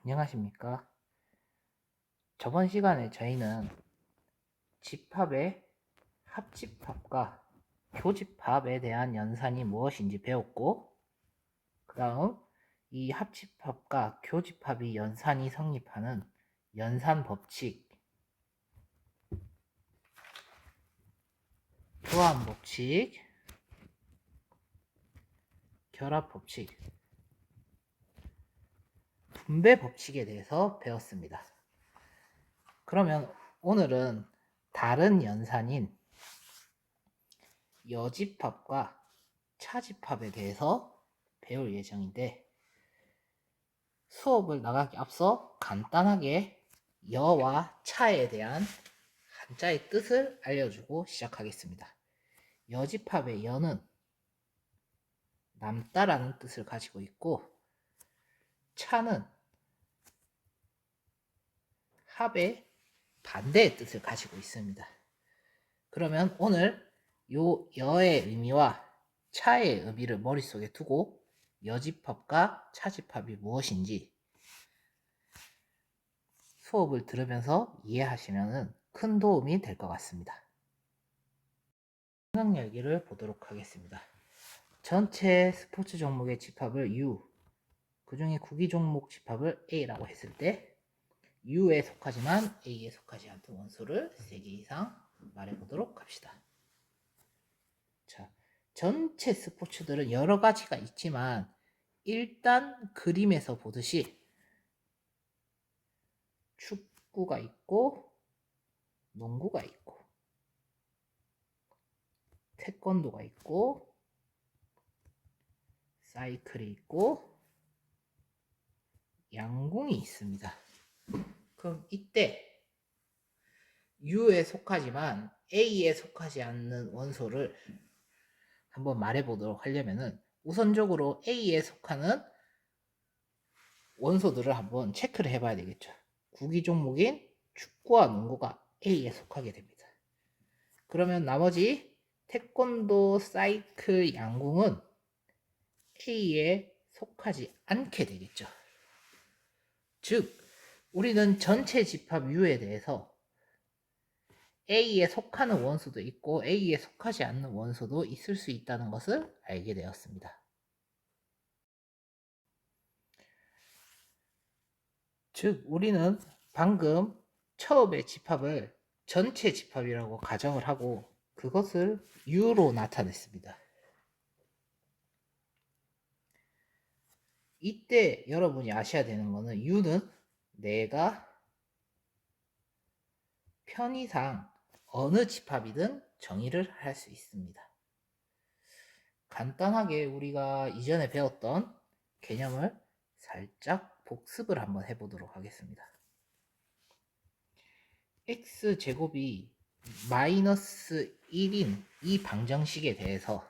안녕하십니까. 저번 시간에 저희는 집합의 합집합과 교집합에 대한 연산이 무엇인지 배웠고, 그 다음 이 합집합과 교집합이 연산이 성립하는 연산 법칙, 교환 법칙, 결합 법칙, 분배 법칙에 대해서 배웠습니다. 그러면 오늘은 다른 연산인 여집합과 차집합에 대해서 배울 예정인데, 수업을 나가기 앞서 간단하게 여와 차에 대한 한자의 뜻을 알려주고 시작하겠습니다. 여집합의 여는 남다라는 뜻을 가지고 있고, 차는 합의 반대의 뜻을 가지고 있습니다. 그러면 오늘 요 여의 의미와 차의 의미를 머릿속에 두고 여집합과 차집합이 무엇인지 수업을 들으면서 이해하시면 큰 도움이 될 것 같습니다. 생각 열기를 보도록 하겠습니다. 전체 스포츠 종목의 집합을 U, 그 중에 구기 종목 집합을 A라고 했을 때 U에 속하지만 A에 속하지 않는 원소를 3개 이상 말해보도록 합시다. 자, 전체 스포츠들은 여러 가지가 있지만 일단 그림에서 보듯이 축구가 있고 농구가 있고 태권도가 있고 사이클이 있고 양궁이 있습니다. 그럼 이때 U에 속하지만 A에 속하지 않는 원소를 한번 말해보도록 하려면은 우선적으로 A에 속하는 원소들을 한번 체크를 해봐야 되겠죠. 구기 종목인 축구와 농구가 A에 속하게 됩니다. 그러면 나머지 태권도, 사이클, 양궁은 A에 속하지 않게 되겠죠. 즉, 우리는 전체 집합 U에 대해서 A에 속하는 원소도 있고 A에 속하지 않는 원소도 있을 수 있다는 것을 알게 되었습니다. 즉, 우리는 방금 처음에 집합을 전체 집합이라고 가정을 하고 그것을 U로 나타냈습니다. 이때 여러분이 아셔야 되는 것은 U는 내가 편의상 어느 집합이든 정의를 할 수 있습니다. 간단하게 우리가 이전에 배웠던 개념을 살짝 복습을 한번 해보도록 하겠습니다. x제곱이 마이너스 1인 이 방정식에 대해서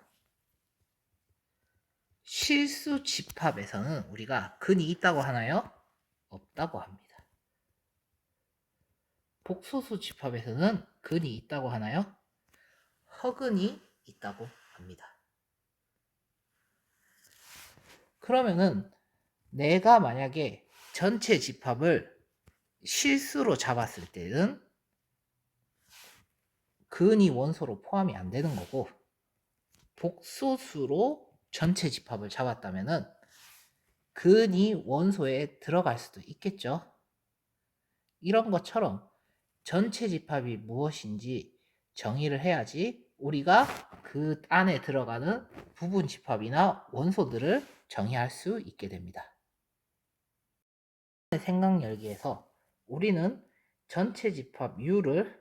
실수 집합에서는 우리가 근이 있다고 하나요? 없다고 합니다. 복소수 집합에서는 근이 있다고 하나요? 허근이 있다고 합니다. 그러면은 내가 만약에 전체 집합을 실수로 잡았을 때는 근이 원소로 포함이 안 되는 거고, 복소수로 전체 집합을 잡았다면은 근이 원소에 들어갈 수도 있겠죠. 이런 것처럼 전체 집합이 무엇인지 정의를 해야지 우리가 그 안에 들어가는 부분 집합이나 원소들을 정의할 수 있게 됩니다. 생각 열기에서 우리는 전체 집합 U를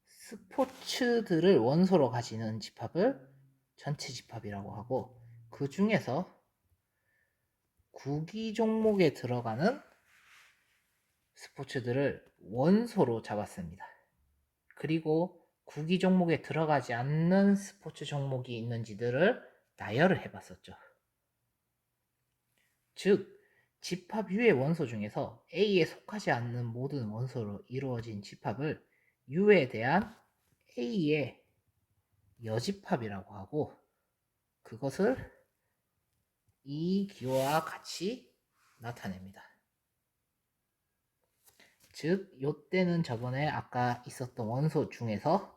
스포츠들을 원소로 가지는 집합을 전체 집합이라고 하고, 그 중에서 구기 종목에 들어가는 스포츠들을 원소로 잡았습니다. 그리고 구기 종목에 들어가지 않는 스포츠 종목이 있는지들을 나열을 해봤었죠. 즉, 집합 U의 원소 중에서 A에 속하지 않는 모든 원소로 이루어진 집합을 U에 대한 A의 여집합이라고 하고, 그것을 이 기호와 같이 나타냅니다. 즉, 요때는 저번에 아까 있었던 원소 중에서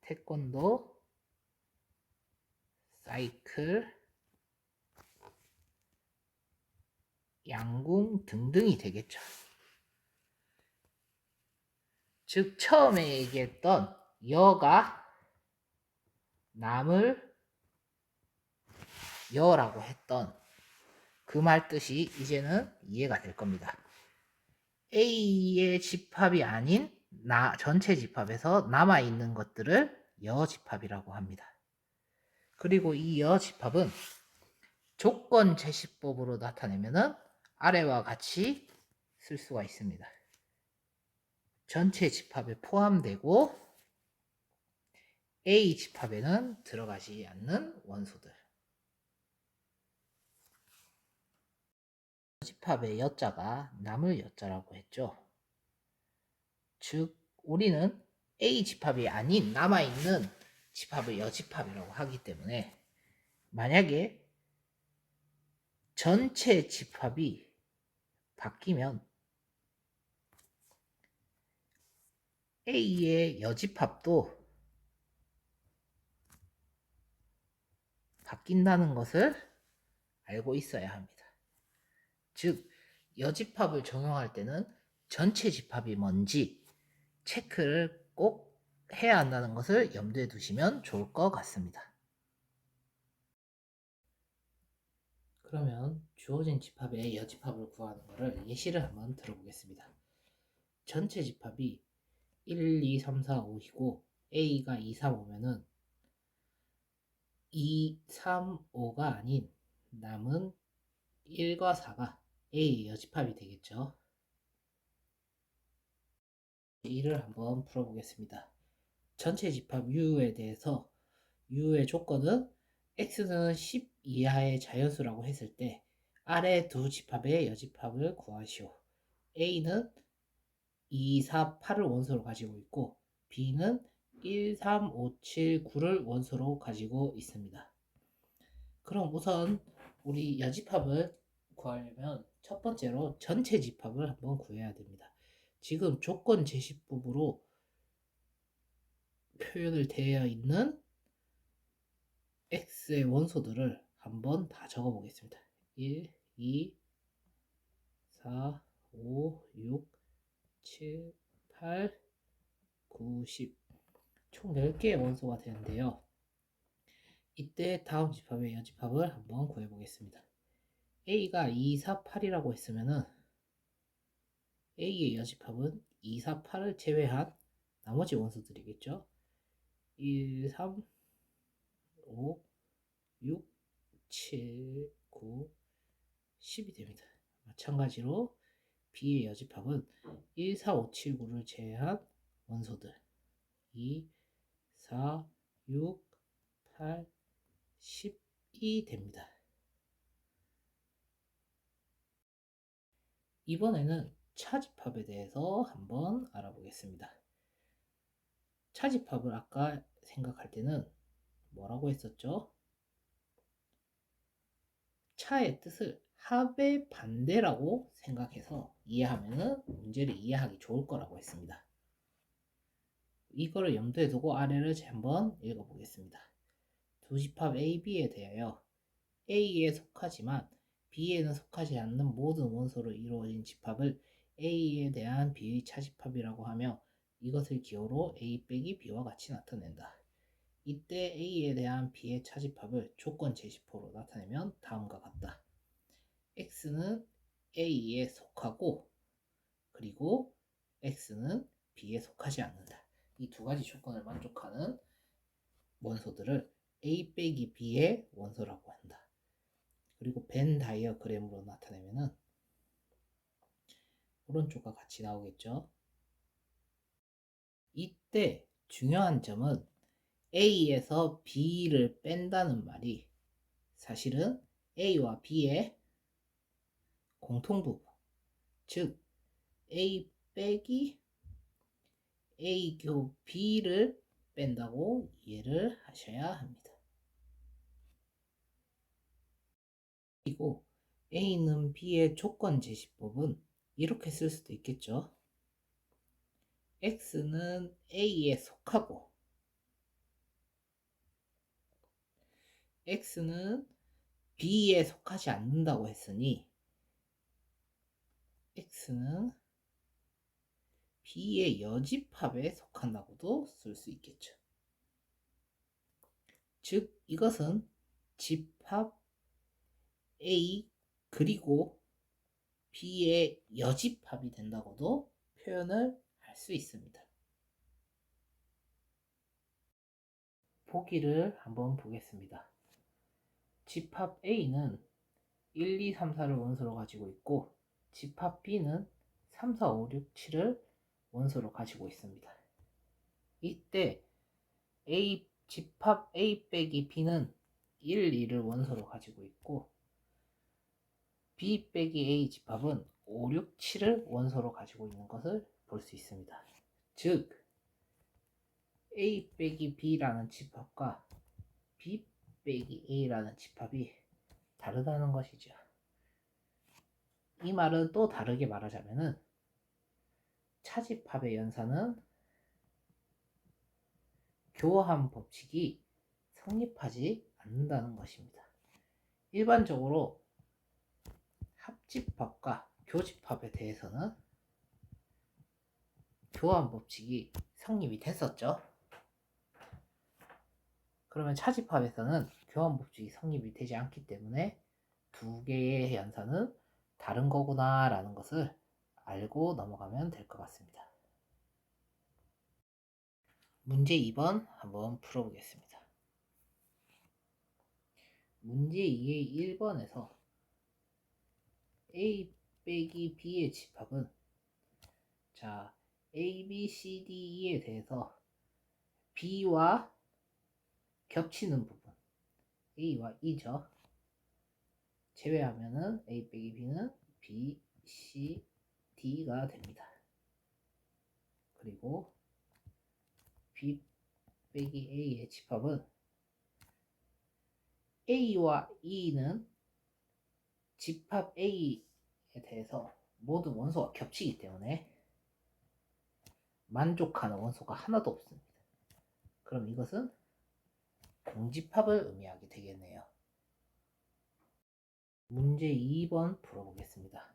태권도, 사이클, 양궁 등등이 되겠죠. 즉, 처음에 얘기했던 여가 남을 여라고 했던 그 말 뜻이 이제는 이해가 될 겁니다. A의 집합이 아닌 전체 집합에서 남아있는 것들을 여집합이라고 합니다. 그리고 이 여집합은 조건 제시법으로 나타내면 아래와 같이 쓸 수가 있습니다. 전체 집합에 포함되고 A 집합에는 들어가지 않는 원소들. 집합의 여자가 남을 여자라고 했죠. 즉, 우리는 A 집합이 아닌 남아있는 집합을 여집합이라고 하기 때문에 만약에 전체 집합이 바뀌면 A의 여집합도 바뀐다는 것을 알고 있어야 합니다. 즉, 여집합을 적용할 때는 전체 집합이 뭔지 체크를 꼭 해야 한다는 것을 염두에 두시면 좋을 것 같습니다. 그러면 주어진 집합의 여집합을 구하는 것을 예시를 한번 들어보겠습니다. 전체 집합이 1, 2, 3, 4, 5이고 A가 2, 3, 5면은 2, 3, 5가 아닌 남은 1과 4가 A의 여집합이 되겠죠. 이를 한번 풀어보겠습니다. 전체 집합 U에 대해서 U의 조건은 X는 10 이하의 자연수라고 했을 때 아래 두 집합의 여집합을 구하시오. A는 2, 4, 8을 원소로 가지고 있고 B는 1, 3, 5, 7, 9를 원소로 가지고 있습니다. 그럼 우선 우리 여집합을 구하려면 첫 번째로 전체 집합을 한번 구해야 됩니다. 지금 조건 제시법으로 표현을 되어 있는 X의 원소들을 한번 다 적어 보겠습니다. 1, 2, 4, 5, 6, 7, 8, 9, 10. 총 10개의 원소가 되는데요. 이때 다음 집합의 여집합을 한번 구해 보겠습니다. A가 2, 4, 8이라고 했으면은 A의 여집합은 2, 4, 8을 제외한 나머지 원소들이겠죠. 1, 3, 5, 6, 7, 9, 10이 됩니다. 마찬가지로 B의 여집합은 1, 4, 5, 7, 9를 제외한 원소들 2, 4, 6, 8, 10이 됩니다. 이번에는 차집합에 대해서 한번 알아보겠습니다. 차집합을 아까 생각할 때는 뭐라고 했었죠? 차의 뜻을 합의 반대라고 생각해서 이해하면 문제를 이해하기 좋을 거라고 했습니다. 이거를 염두에 두고 아래를 한번 읽어보겠습니다. 두 집합 A, B에 대하여 A에 속하지만 B에는 속하지 않는 모든 원소로 이루어진 집합을 A에 대한 B의 차집합이라고 하며 이것을 기호로 A 빼기 B와 같이 나타낸다. 이때 A에 대한 B의 차집합을 조건 제시포로 나타내면 다음과 같다. X는 A에 속하고 그리고 X는 B에 속하지 않는다. 이 두 가지 조건을 만족하는 원소들을 A 빼기 B의 원소라고 한다. 그리고 벤 다이어그램으로 나타내면은 오른쪽과 같이 나오겠죠. 이때 중요한 점은 A에서 B를 뺀다는 말이 사실은 A와 B의 공통부분, 즉 A 빼기 A 교 B를 뺀다고 이해를 하셔야 합니다. 그리고 A는 B의 조건 제시법은 이렇게 쓸 수도 있겠죠. X는 A에 속하고 X는 B에 속하지 않는다고 했으니 X는 B의 여집합에 속한다고도 쓸 수 있겠죠. 즉 이것은 집합 A 그리고 B의 여집합이 된다고도 표현을 할 수 있습니다. 보기를 한번 보겠습니다. 집합 A는 1, 2, 3, 4를 원소로 가지고 있고 집합 B는 3, 4, 5, 6, 7을 원소로 가지고 있습니다. 이때 집합 A 빼기 B는 1, 2를 원소로 가지고 있고 B 빼기 A 집합은 5, 6, 7을 원소로 가지고 있는 것을 볼 수 있습니다. 즉 A 빼기 B라는 집합과 B 빼기 A라는 집합이 다르다는 것이죠. 이 말은 또 다르게 말하자면은 차집합의 연산은 교합 법칙이 성립하지 않는다는 것입니다. 일반적으로 합집합과 교집합에 대해서는 교합 법칙이 성립이 됐었죠. 그러면 차집합에서는 교합 법칙이 성립이 되지 않기 때문에 두 개의 연산은 다른 거구나 라는 것을 알고 넘어가면 될 것 같습니다. 문제 2번 한번 풀어보겠습니다. 문제 2의 1번에서 A 빼기 B의 집합은 자 A, B, C, D, E에 대해서 B와 겹치는 부분 A와 E죠. 제외하면은 A 빼기 B는 B, C, D가 됩니다. 그리고 B 빼기 A의 집합은 A와 E는 집합 A에 대해서 모두 원소가 겹치기 때문에 만족하는 원소가 하나도 없습니다. 그럼 이것은 공집합을 의미하게 되겠네요. 문제 2번 풀어보겠습니다.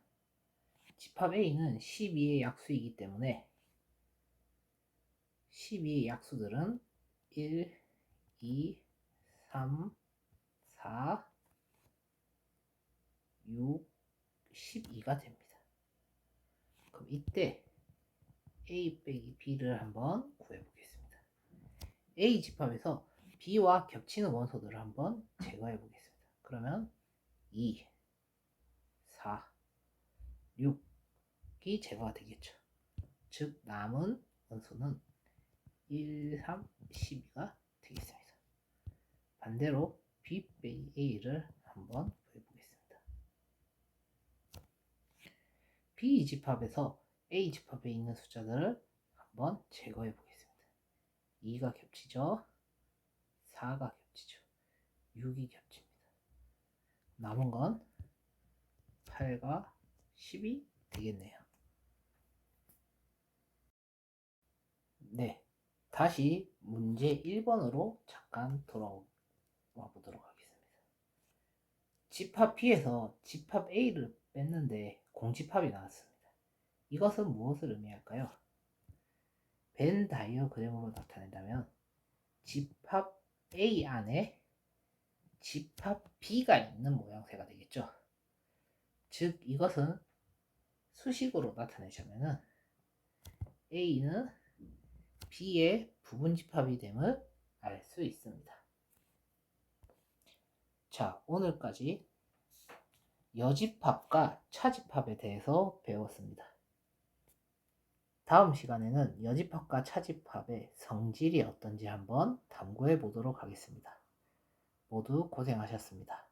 집합 A는 12의 약수이기 때문에 12의 약수들은 1, 2, 3, 4, 6, 12가 됩니다. 그럼 이때 A 빼기 B를 한번 구해보겠습니다. A 집합에서 B와 겹치는 원소들을 한번 제거해보겠습니다. 그러면 2, 4, 6이 제거가 되겠죠. 즉 남은 원소는 1, 3, 12가 되겠습니다. 반대로 B 빼기 A를 한번 구해보겠습니다. B 집합에서 A 집합에 있는 숫자들을 한번 제거해 보겠습니다. 2가 겹치죠. 4가 겹치죠. 6이 겹칩니다. 남은 건 8과 10이 되겠네요. 네, 다시 문제 1번으로 잠깐 돌아와 보도록 하겠습니다. 집합 B에서 집합 A를 뺐는데 공집합이 나왔습니다. 이것은 무엇을 의미할까요? 벤 다이어그램으로 나타낸다면 집합 A 안에 집합 B가 있는 모양새가 되겠죠. 즉 이것은 수식으로 나타내자면은 A는 B의 부분 집합이 됨을 알 수 있습니다. 자, 오늘까지 여집합과 차집합에 대해서 배웠습니다. 다음 시간에는 여집합과 차집합의 성질이 어떤지 한번 탐구해 보도록 하겠습니다. 모두 고생하셨습니다.